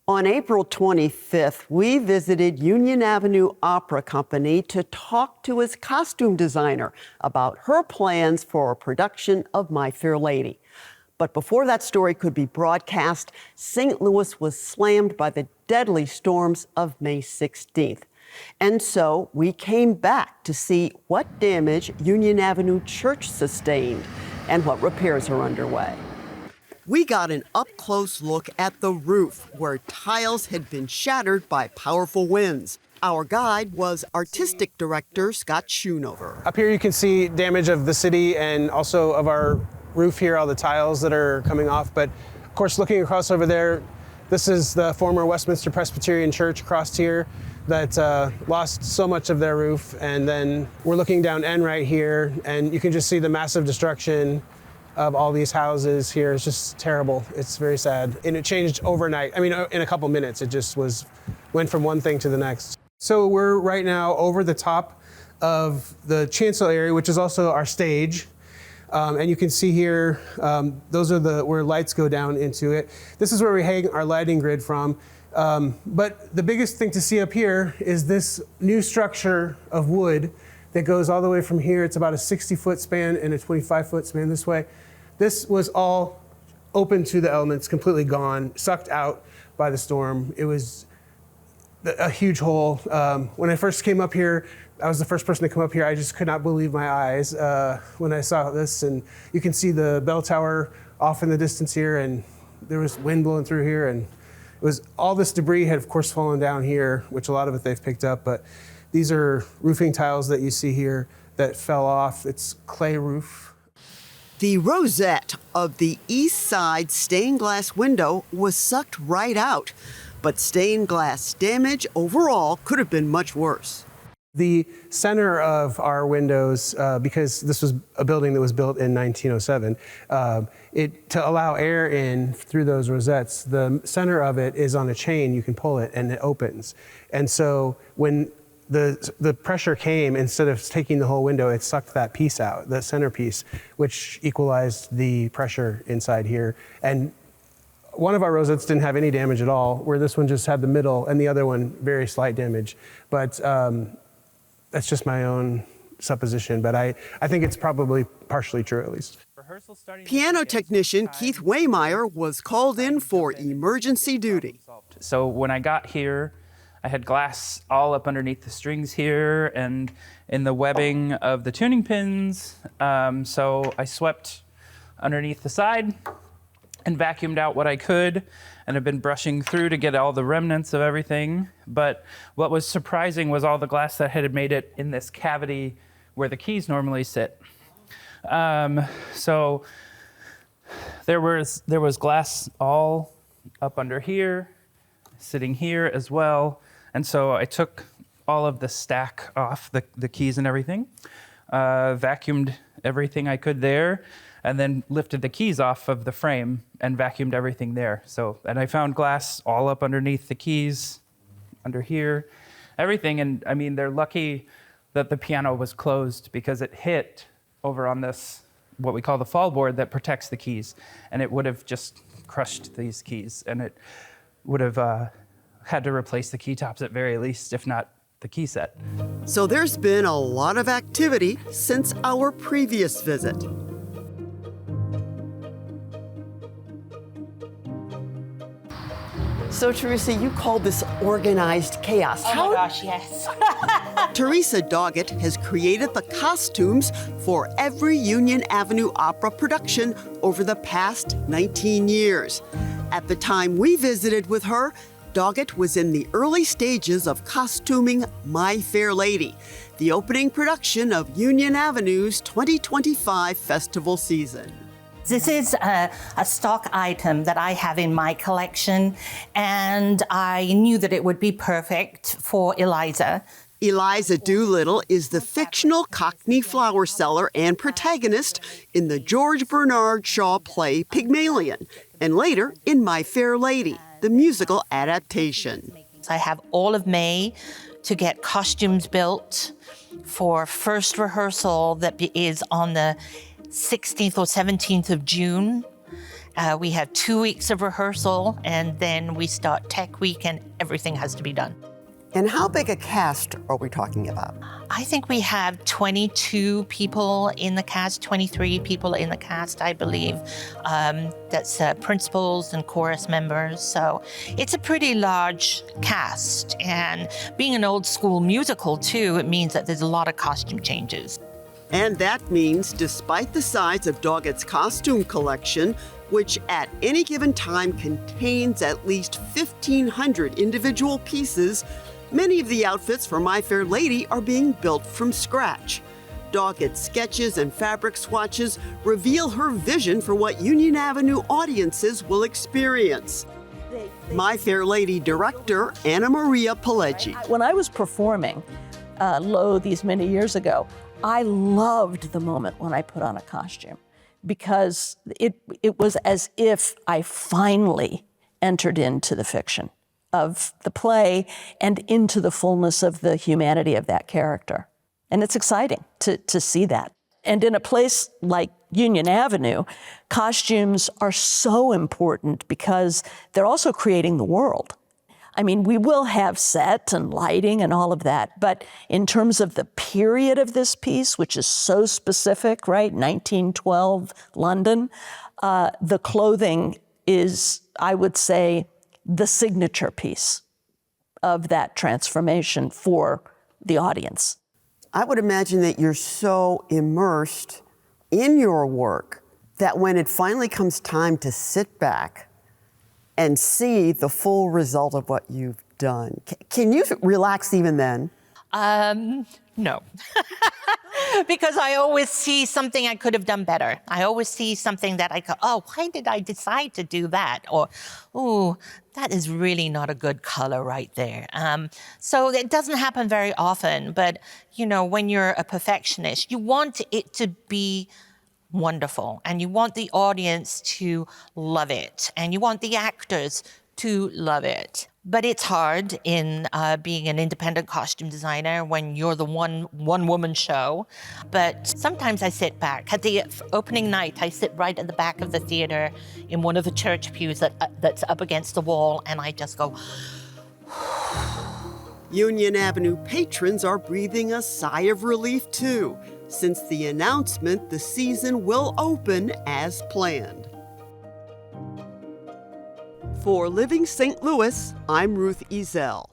On April 25th, we visited Union Avenue Opera Company to talk to its costume designer about her plans for a production of My Fair Lady. But before that story could be broadcast, St. Louis was slammed by the deadly storms of May 16th. And so we came back to see what damage Union Avenue Church sustained and what repairs are underway. We got an up-close look at the roof, where tiles had been shattered by powerful winds. Our guide was artistic director Scott Schoonover. Up here you can see damage of the city and also of our roof here, all the tiles that are coming off. But of course, looking across over there, this is the former Westminster Presbyterian Church across here that lost so much of their roof. And then we're looking down N right here, and you can just see the massive destruction of all these houses here. It's just terrible. It's very sad. And it changed overnight. I mean, in a couple minutes, it just went from one thing to the next. So we're right now over the top of the chancel area, which is also our stage. And you can see here, those are where lights go down into it. This is where we hang our lighting grid from. But the biggest thing to see up here is this new structure of wood that goes all the way from here. It's about a 60-foot span and a 25-foot span this way. This was all open to the elements, completely gone, sucked out by the storm. It was a huge hole. When I first came up here, I was the first person to come up here. I just could not believe my eyes when I saw this. And you can see the bell tower off in the distance here, and there was wind blowing through here. And it was all this debris had, of course, fallen down here, which a lot of it they've picked up. But these are roofing tiles that you see here that fell off. It's clay roof. The rosette of the east side stained glass window was sucked right out, but stained glass damage overall could have been much worse. The center of our windows, because this was a building that was built in 1907, to allow air in through those rosettes, the center of it is on a chain. You can pull it and it opens. And so when the pressure came, instead of taking the whole window, it sucked that piece out, the center piece, which equalized the pressure inside here. And one of our rosettes didn't have any damage at all, where this one just had the middle, and the other one very slight damage. But that's just my own supposition, but I think it's probably partially true at least. Piano technician Keith Waymeyer was called in for emergency duty. So when I got here, I had glass all up underneath the strings here and in the webbing of the tuning pins. So I swept underneath the side and vacuumed out what I could, and I've been brushing through to get all the remnants of everything. But what was surprising was all the glass that had made it in this cavity where the keys normally sit. So there was glass all up under here, sitting here as well. And so I took all of the stack off, the keys and everything, vacuumed everything I could there, and then lifted the keys off of the frame and vacuumed everything there. And I found glass all up underneath the keys, under here, everything. And I mean, they're lucky that the piano was closed, because it hit over on this, what we call the fall board that protects the keys. And it would have just crushed these keys, and it would have had to replace the key tops at very least, if not the key set. So there's been a lot of activity since our previous visit. So, Teresa, you called this organized chaos. Oh my gosh, yes. Teresa Doggett has created the costumes for every Union Avenue Opera production over the past 19 years. At the time we visited with her, Doggett was in the early stages of costuming My Fair Lady, the opening production of Union Avenue's 2025 festival season. This is a stock item that I have in my collection, and I knew that it would be perfect for Eliza. Eliza Doolittle is the fictional Cockney flower seller and protagonist in the George Bernard Shaw play Pygmalion, and later in My Fair Lady, the musical adaptation. I have all of May to get costumes built for first rehearsal that is on the 16th or 17th of June. We have 2 weeks of rehearsal, and then we start tech week, and everything has to be done. And how big a cast are we talking about? I think we have 22 people in the cast, 23 people in the cast, I believe. That's principals and chorus members. So it's a pretty large cast. And being an old school musical, too, it means that there's a lot of costume changes. And that means, despite the size of Doggett's costume collection, which at any given time contains at least 1,500 individual pieces, many of the outfits for My Fair Lady are being built from scratch. Doggett's sketches and fabric swatches reveal her vision for what Union Avenue audiences will experience. My Fair Lady director Anna Maria Pileggi. When I was performing Low these many years ago, I loved the moment when I put on a costume because it was as if I finally entered into the fiction of the play and into the fullness of the humanity of that character. And it's exciting to see that. And in a place like Union Avenue, costumes are so important because they're also creating the world. I mean, we will have set and lighting and all of that, but in terms of the period of this piece, which is so specific, right, 1912 London, the clothing is, I would say, the signature piece of that transformation for the audience. I would imagine that you're so immersed in your work that when it finally comes time to sit back and see the full result of what you've done, can you relax even then? No. Because I always see something I could have done better. I always see something that I go, oh, why did I decide to do that? Or, oh, that is really not a good color right there. So it doesn't happen very often, but when you're a perfectionist, you want it to be wonderful, and you want the audience to love it, and you want the actors to love it. But it's hard in being an independent costume designer when you're the one-woman show. But sometimes I sit back. At the opening night, I sit right at the back of the theater in one of the church pews that's up against the wall, and I just go... Union Avenue patrons are breathing a sigh of relief too, since the announcement the season will open as planned. For Living St. Louis, I'm Ruth Ezell.